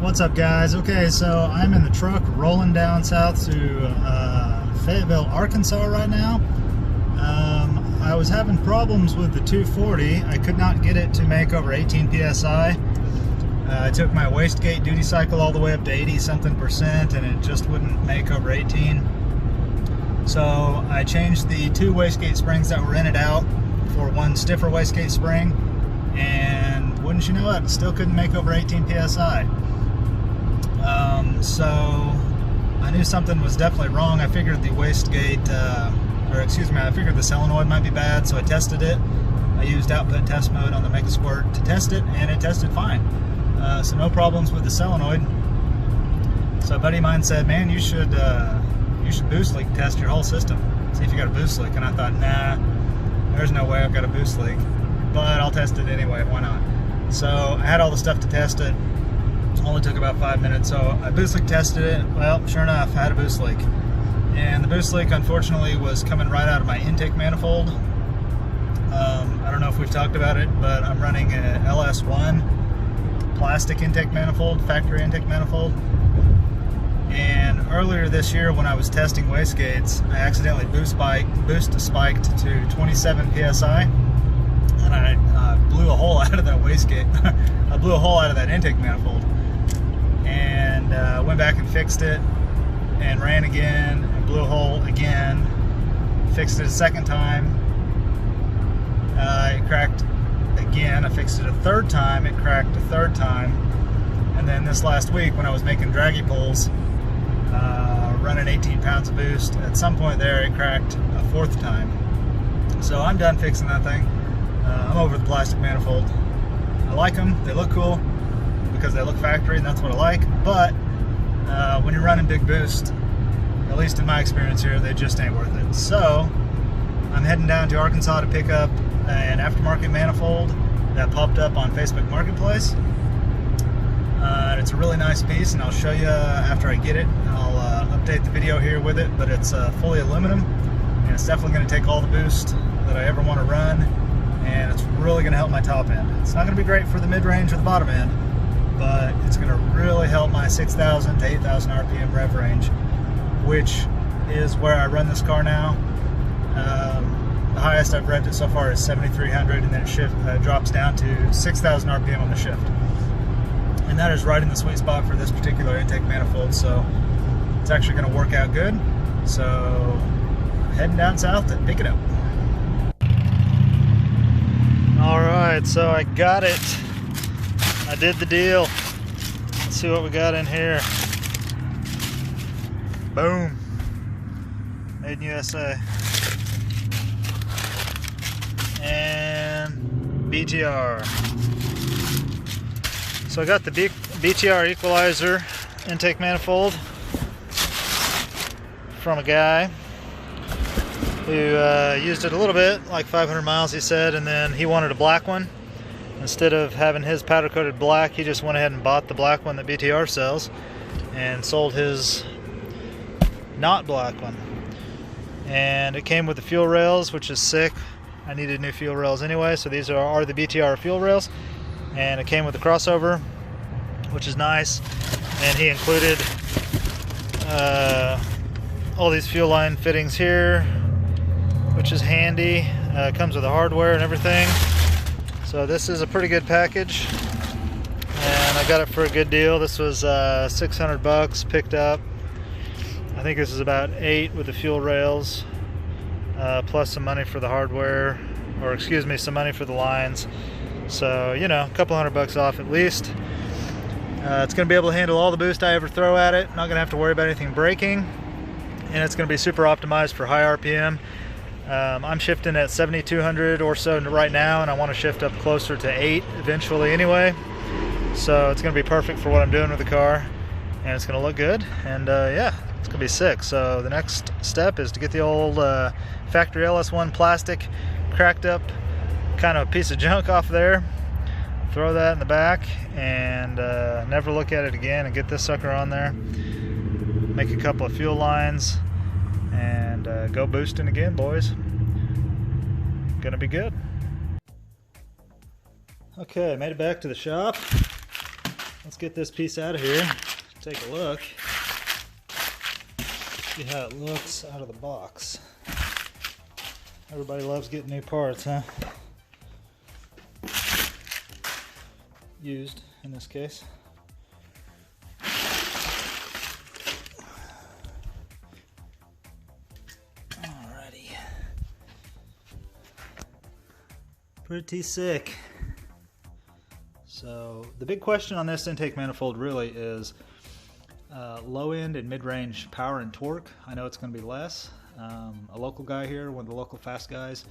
What's up, guys? Okay, so I'm in the truck rolling down south to Fayetteville, Arkansas right now. I was having problems with the 240. I could not get it to make over 18 psi. I took my wastegate duty cycle all the way up to 80 something percent and it just wouldn't make over 18. So I changed the two wastegate springs that were in it out for one stiffer wastegate spring, and wouldn't you know it, still couldn't make over 18 psi. So I knew something was definitely wrong. I figured the wastegate, I figured the solenoid might be bad, so I tested it. I used output test mode on the Megasquirt to test it, and it tested fine. So no problems with the solenoid. So a buddy of mine said, man, you should boost leak test your whole system, see if you got a boost leak. And I thought, nah, there's no way I've got a boost leak, but I'll test it anyway, why not? So I had all the stuff to test it. Only took about 5 minutes, so I boost leak tested it. Well, sure enough, I had a boost leak. And the boost leak, unfortunately, was coming right out of my intake manifold. I don't know if we've talked about it, but I'm running a LS1 plastic intake manifold, factory intake manifold. And earlier this year, when I was testing wastegates, I accidentally boost spiked to 27 psi, and I blew a hole out of that wastegate. I blew a hole out of that intake manifold, and went back and fixed it, and ran again, and blew a hole again. Fixed it a second time. It cracked again. I fixed it a third time. It cracked a third time, and then this last week, when I was making draggy pulls, running 18 pounds of boost, at some point there it cracked a fourth time. So I'm done fixing that thing. I'm over the plastic manifold. I like them, they look cool because they look factory, and that's what I like, but when you're running big boost, at least in my experience here, they just ain't worth it. So I'm heading down to Arkansas to pick up an aftermarket manifold that popped up on Facebook Marketplace. It's a really nice piece, and I'll show you after I get it. I'll update the video here with it, but it's fully aluminum, and it's definitely going to take all the boost that I ever want to run, and it's really going to help my top end. It's not going to be great for the mid-range or the bottom end, but it's going to really help my 6,000 to 8,000 RPM rev range, which is where I run this car now. The highest I've revved it so far is 7,300, and then it drops down to 6,000 RPM on the shift. And that is right in the sweet spot for this particular intake manifold, so it's actually going to work out good. So I'm heading down south to pick it up. Alright, so I got it. I did the deal. Let's see what we got in here. Boom. Made in USA. And BTR. So I got the BTR equalizer intake manifold from a guy who used it a little bit, like 500 miles he said, and then he wanted a black one. Instead of having his powder coated black, he just went ahead and bought the black one that BTR sells and sold his not black one. And it came with the fuel rails, which is sick. I needed new fuel rails anyway, so these are the BTR fuel rails. And it came with the crossover, which is nice, and he included all these fuel line fittings here, which is handy. It comes with the hardware and everything, so this is a pretty good package, and I got it for a good deal. This was 600 bucks picked up. I think this is about 8 with the fuel rails, plus some money for the hardware, or excuse me, some money for the lines. So, you know, a couple $100 off at least. It's going to be able to handle all the boost I ever throw at it. Not going to have to worry about anything breaking. And it's going to be super optimized for high RPM. I'm shifting at 7,200 or so right now, and I want to shift up closer to 8 eventually anyway. So it's going to be perfect for what I'm doing with the car. And it's going to look good. And yeah, it's going to be sick. So the next step is to get the old factory LS1 plastic cracked up kind of a piece of junk off there, throw that in the back, and never look at it again, and get this sucker on there, make a couple of fuel lines, and go boosting again, boys. Gonna be good. Okay, made it back to the shop. let's get this piece out of here, take a look, see how it looks out of the box. Everybody loves getting new parts, huh? Used in this case. Alrighty. Pretty sick. So the big question on this intake manifold really is low end and mid-range power and torque. I know it's going to be less. A local guy here, one of the local fast guys,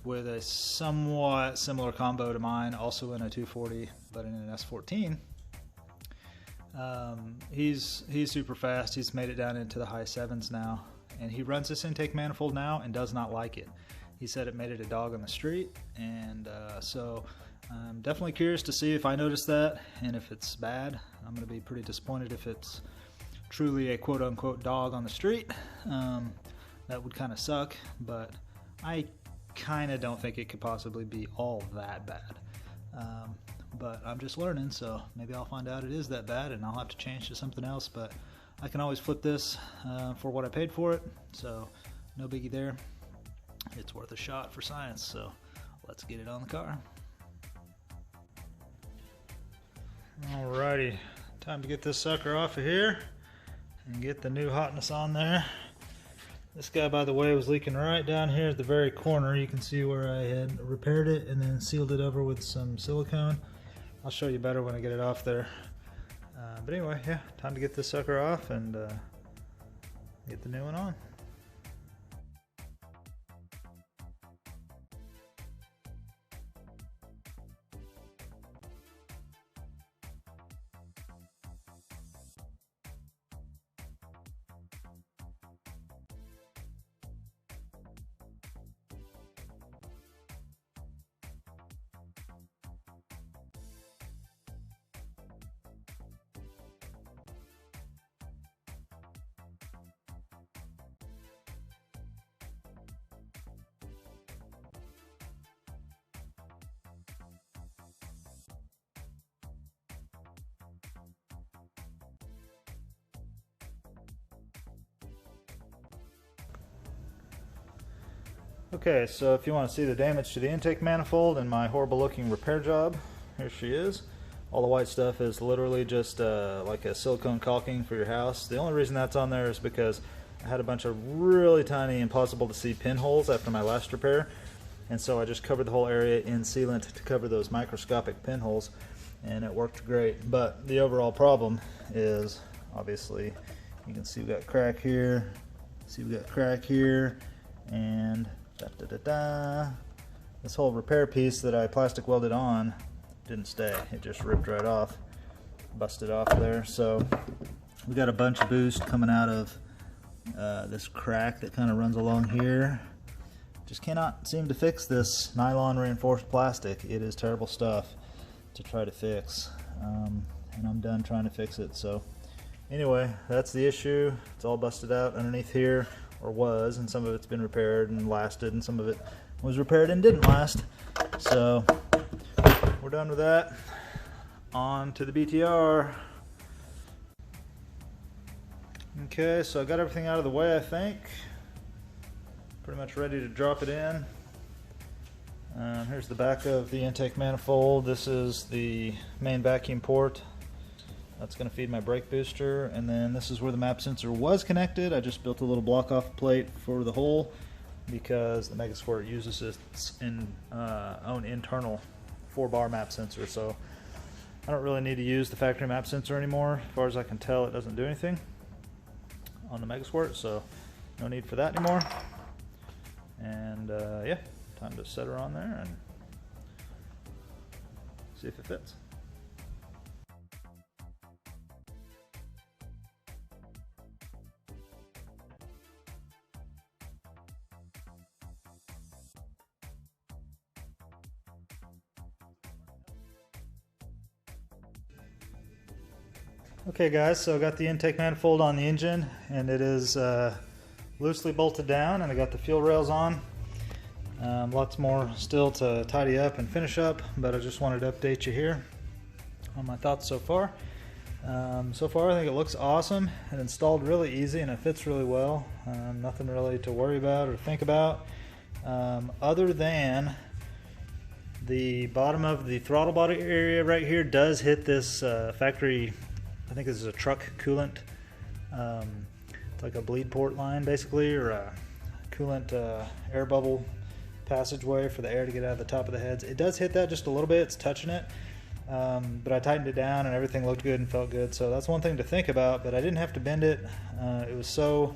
with a somewhat similar combo to mine, also in a 240 but in an S14. He's super fast. He's made it down into the high 7s now, and he runs this intake manifold now and does not like it. He said it made it a dog on the street, and so I'm definitely curious to see if I notice that, and if it's bad. I'm going to be pretty disappointed if it's truly a quote-unquote dog on the street. That would kind of suck, but I kind of don't think it could possibly be all that bad. But I'm just learning, so maybe I'll find out it is that bad and I'll have to change to something else, but I can always flip this for what I paid for it, so no biggie there. It's worth a shot for science, so let's get it on the car. Alrighty, time to get this sucker off of here and get the new hotness on there. This guy, by the way, was leaking right down here at the very corner. You can see where I had repaired it and then sealed it over with some silicone. I'll show you better when I get it off there. But anyway, yeah, time to get this sucker off and get the new one on. Okay, so if you want to see the damage to the intake manifold and my horrible looking repair job, here she is. All the white stuff is literally just like a silicone caulking for your house. The only reason that's on there is because I had a bunch of really tiny, impossible to see pinholes after my last repair, and so I just covered the whole area in sealant to cover those microscopic pinholes, and it worked great. But the overall problem is, obviously, you can see we got crack here, see we got crack here, and this whole repair piece that I plastic welded on didn't stay. It just ripped right off, busted off there. So we got a bunch of boost coming out of this crack that kind of runs along here. Just cannot seem to fix this nylon reinforced plastic. It is terrible stuff to try to fix, and I'm done trying to fix it. So anyway, that's the issue. It's all busted out underneath here, or was, and some of it's been repaired and lasted, and some of it was repaired and didn't last. So we're done with that. On to the BTR. Okay, so I got everything out of the way, I think. Pretty much ready to drop it in. Here's the back of the intake manifold. This is the main vacuum port. That's going to feed my brake booster, and then this is where the map sensor was connected. I just built a little block off plate for the hole because the Megasquirt uses its own internal 4-bar map sensor, so I don't really need to use the factory map sensor anymore. As far as I can tell, it doesn't do anything on the Megasquirt, so no need for that anymore. And yeah, time to set her on there and see if it fits. Okay guys, so I got the intake manifold on the engine, and it is loosely bolted down, and I got the fuel rails on. Lots more still to tidy up and finish up, but I just wanted to update you here on my thoughts so far. So far I think it looks awesome and installed really easy, and it fits really well. Nothing really to worry about or think about, other than the bottom of the throttle body area right here does hit this factory, I think this is a truck coolant. It's like a bleed port line basically, or a coolant air bubble passageway for the air to get out of the top of the heads. It does hit that just a little bit, it's touching it. But I tightened it down and everything looked good and felt good, so that's one thing to think about. But I didn't have to bend it. It was so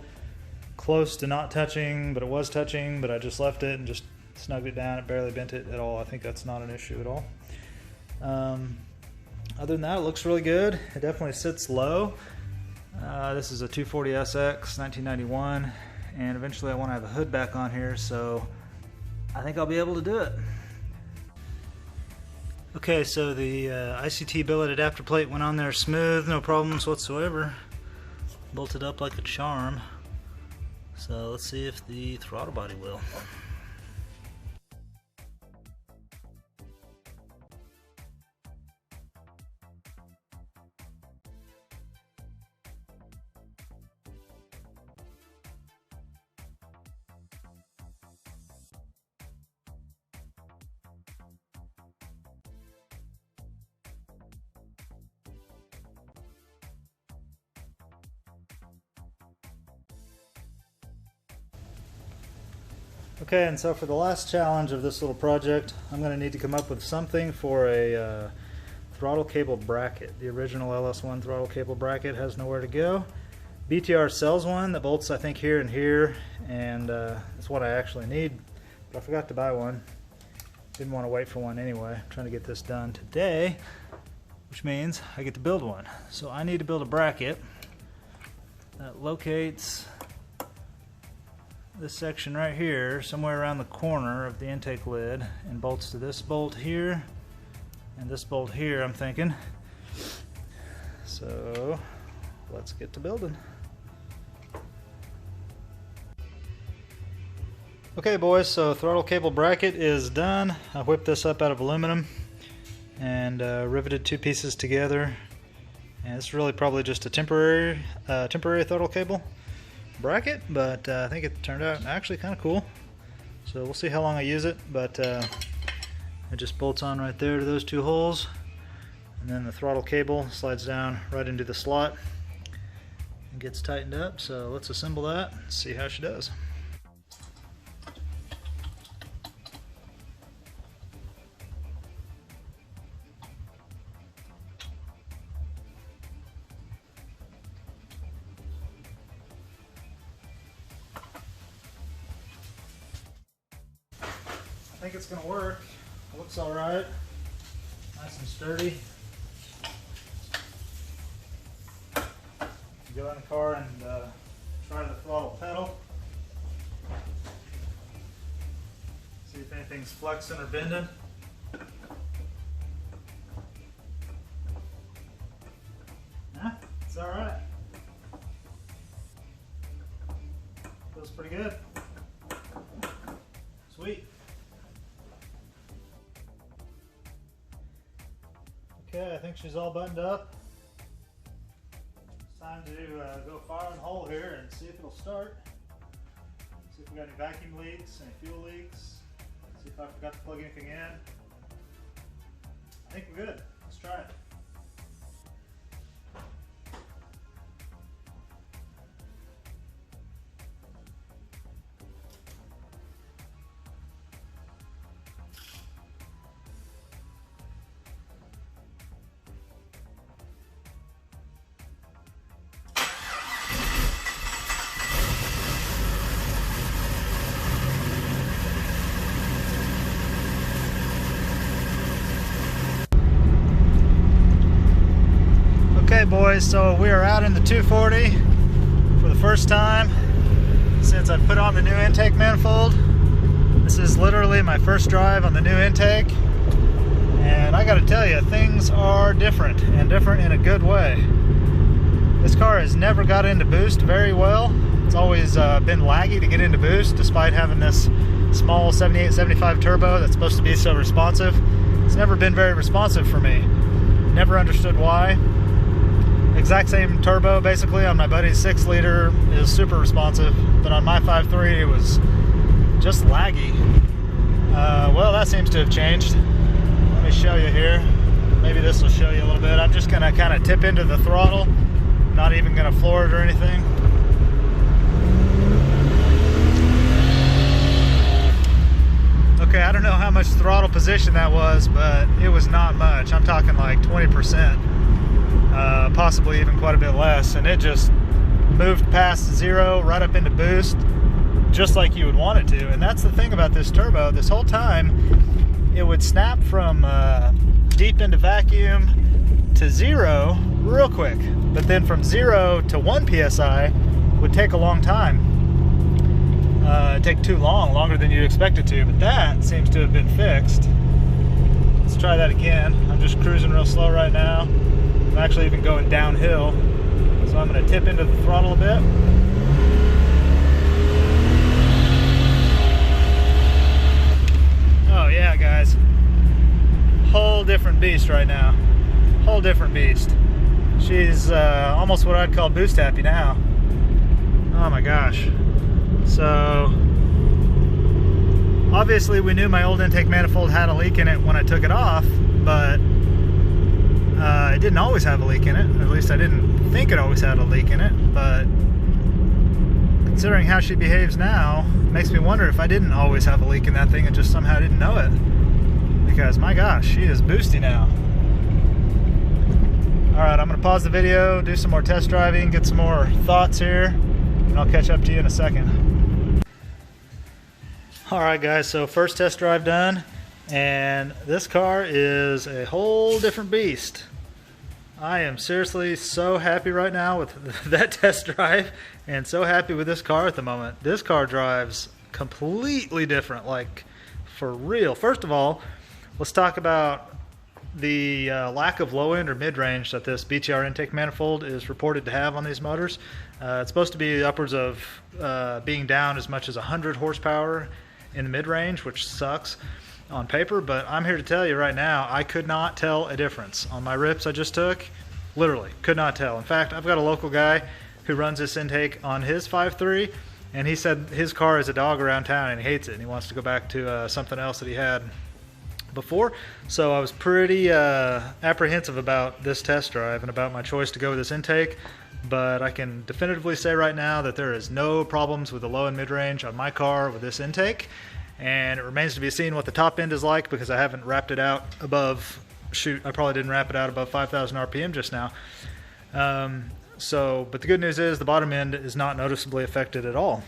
close to not touching, but it was touching, but I just left it and just snugged it down. It barely bent it at all. I think that's not an issue at all. Other than that, it looks really good. It definitely sits low. This is a 240SX 1991, and eventually I want to have a hood back on here, so I think I'll be able to do it. Okay, so the ICT billet adapter plate went on there smooth, no problems whatsoever. Bolted up like a charm. So let's see if the throttle body will. Okay, and so for the last challenge of this little project, I'm going to need to come up with something for a throttle cable bracket. The original LS1 throttle cable bracket has nowhere to go. BTR sells one that bolts, I think, here and here, and it's what I actually need, but I forgot to buy one. Didn't want to wait for one anyway. I'm trying to get this done today, which means I get to build one. So I need to build a bracket that locates this section right here somewhere around the corner of the intake lid and bolts to this bolt here and this bolt here, I'm thinking. So let's get to building. Okay boys, so throttle cable bracket is done. I whipped this up out of aluminum and riveted two pieces together, and it's really probably just a temporary throttle cable bracket, but I think it turned out actually kind of cool. So we'll see how long I use it, but it just bolts on right there to those two holes, and then the throttle cable slides down right into the slot and gets tightened up. So let's assemble that and see how she does. I think it's going to work. It looks alright. Nice and sturdy. Go in the car and try the throttle pedal. See if anything's flexing or bending. Nah, it's alright. Feels pretty good. Sweet. Okay, I think she's all buttoned up. It's time to go fire in the hole here and see if it'll start. See if we got any vacuum leaks, any fuel leaks. See if I forgot to plug anything in. I think we're good. Let's try it. Okay boys, so we are out in the 240 for the first time since I put on the new intake manifold. This is literally my first drive on the new intake, and I gotta tell you, things are different, and different in a good way. This car has never got into boost very well. It's always been laggy to get into boost despite having this small 78-75 turbo that's supposed to be so responsive. It's never been very responsive for me. Never understood why. exact same turbo basically on my buddy's 6 liter is super responsive, but on my 5.3 it was just laggy. Well, that seems to have changed. Let me show you here. Maybe this will show you a little bit. I'm just gonna kind of tip into the throttle, not even gonna floor it or anything. Okay, I don't know how much throttle position that was, but it was not much. I'm talking like 20%, possibly even quite a bit less, and it just moved past 0 right up into boost, just like you would want it to. And that's the thing about this turbo. This whole time, it would snap from deep into vacuum to 0 real quick, but then from 0 to 1 PSI would take a long time. Take too long, longer than you'd expect it to, but that seems to have been fixed. Let's try that again. I'm just cruising real slow right now. I'm actually even going downhill, so I'm going to tip into the throttle a bit. Oh yeah, guys, whole different beast right now. Whole different beast. She's almost what I'd call boost happy now. Oh my gosh. So obviously we knew my old intake manifold had a leak in it when I took it off, but it didn't always have a leak in it. At least I didn't think it always had a leak in it, but considering how she behaves now, makes me wonder if I didn't always have a leak in that thing and just somehow didn't know it. Because my gosh, she is boosty now. Alright, I'm going to pause the video, do some more test driving, get some more thoughts here, and I'll catch up to you in a second. Alright guys, so first test drive done, and this car is a whole different beast. I am seriously so happy right now with that test drive, and so happy with this car at the moment. This car drives completely different, like for real. First of all, let's talk about the lack of low end or mid range that this BTR intake manifold is reported to have on these motors. It's supposed to be upwards of being down as much as 100 horsepower in the mid range, which sucks on paper, but I'm here to tell you right now, I could not tell a difference on my rips I just took. Literally could not tell. In fact, I've got a local guy who runs this intake on his 5.3, and he said his car is a dog around town and he hates it and he wants to go back to something else that he had before. So I was pretty apprehensive about this test drive and about my choice to go with this intake, but I can definitively say right now that there is no problems with the low and mid range on my car with this intake, and it remains to be seen what the top end is like because I haven't wrapped it out above, shoot, I probably didn't wrap it out above 5,000 RPM just now. But the good news is the bottom end is not noticeably affected at all.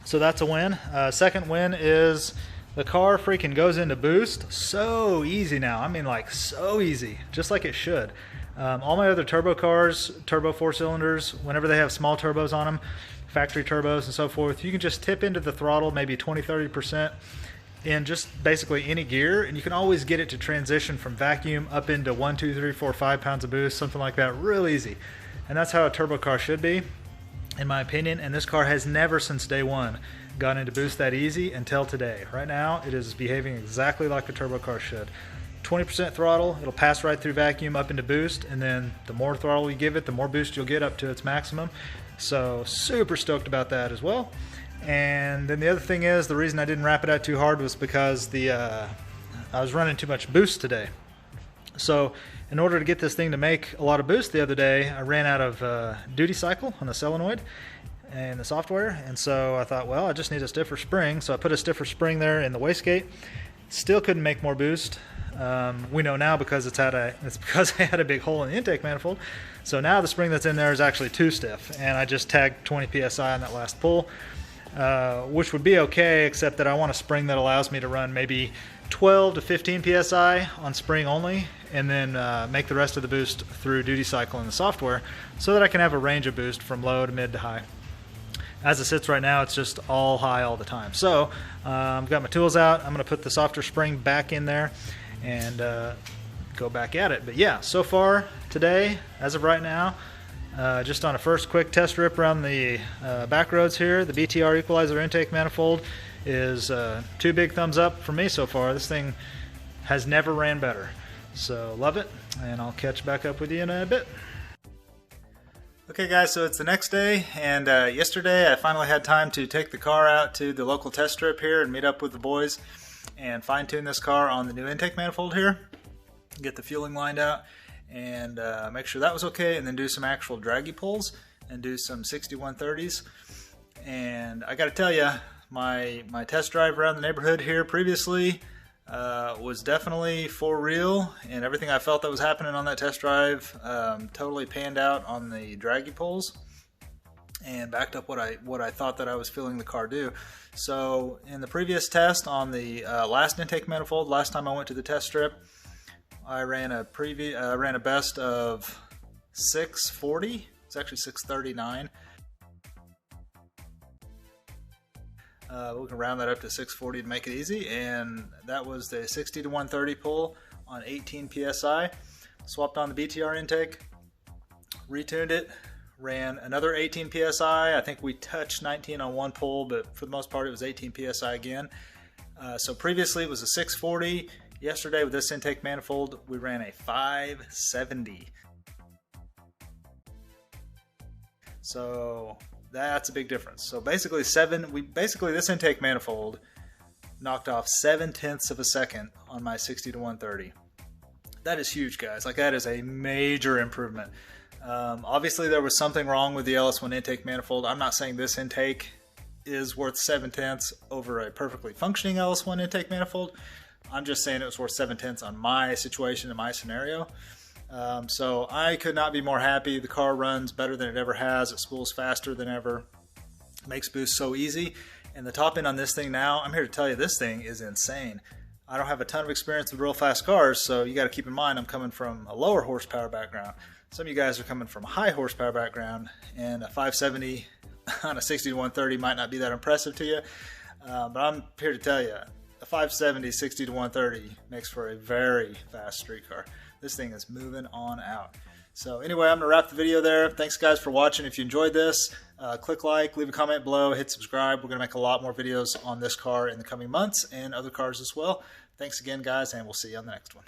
So that's a win. Second win is the car freaking goes into boost so easy now. I mean, like, so easy, just like it should. All my other turbo cars, turbo 4-cylinders, whenever they have small turbos on them, factory turbos and so forth, you can just tip into the throttle maybe 20-30% in just basically any gear, and you can always get it to transition from vacuum up into 1, 2, 3, 4, 5 pounds of boost, something like that, real easy. And that's how a turbo car should be, in my opinion, and this car has never since day one gone into boost that easy until today. Right now it is behaving exactly like a turbo car should. 20% throttle, it'll pass right through vacuum up into boost, and then the more throttle you give it, the more boost you'll get up to its maximum. So super stoked about that as well. And then the other thing is, the reason I didn't wrap it out too hard was because I was running too much boost today. So in order to get this thing to make a lot of boost the other day, I ran out of duty cycle on the solenoid and the software, and so I thought, well, I just need a stiffer spring, so I put a stiffer spring there in the wastegate. Still couldn't make more boost. We know now because it's because I had a big hole in the intake manifold. So now the spring that's in there is actually too stiff, and I just tagged 20 psi on that last pull, which would be okay, except that I want a spring that allows me to run maybe 12 to 15 psi on spring only, and then make the rest of the boost through duty cycle in the software, so that I can have a range of boost from low to mid to high. As it sits right now, it's just all high all the time. So I've got my tools out. I'm going to put the softer spring back in there and go back at it. But yeah, so far today, as of right now, just on a first quick test rip around the back roads here, the BTR equalizer intake manifold is 2 big thumbs up for me so far. This thing has never ran better. So love it, and I'll catch back up with you in a bit. Okay guys, so it's the next day, and yesterday I finally had time to take the car out to the local test strip here and meet up with the boys and fine tune this car on the new intake manifold here, get the fueling lined out, and make sure that was okay, and then do some actual draggy pulls and do some 6130s. And I gotta tell you, my test drive around the neighborhood here previously was definitely for real, and everything I felt that was happening on that test drive totally panned out on the draggy pulls and backed up what I thought that I was feeling the car do. So in the previous test on the last intake manifold, last time I went to the test strip, I ran a best of 640. It's actually 639. We can round that up to 640 to make it easy, and that was the 60 to 130 pull on 18 psi. Swapped on the BTR intake, retuned it, ran another 18 psi. I think we touched 19 on one pull, but for the most part it was 18 psi again. So previously it was a 640. Yesterday with this intake manifold we ran a 570. So that's a big difference. So basically this intake manifold knocked off 0.7 of a second on my 60 to 130. That is huge, guys. Like, that is a major improvement. Obviously there was something wrong with the LS1 intake manifold. I'm not saying this intake is worth 0.7 over a perfectly functioning LS1 intake manifold. I'm just saying it was worth 0.7 on my situation and my scenario. So I could not be more happy. The car runs better than it ever has. It spools faster than ever. Makes boost so easy. And the top end on this thing now, I'm here to tell you, this thing is insane. I don't have a ton of experience with real fast cars, so you got to keep in mind I'm coming from a lower horsepower background. Some of you guys are coming from a high horsepower background, and a 570 on a 60 to 130 might not be that impressive to you. But I'm here to tell you, a 570 60 to 130 makes for a very fast street car. This thing is moving on out. So anyway, I'm going to wrap the video there. Thanks guys for watching. If you enjoyed this, click like, leave a comment below, hit subscribe. We're going to make a lot more videos on this car in the coming months and other cars as well. Thanks again guys, and we'll see you on the next one.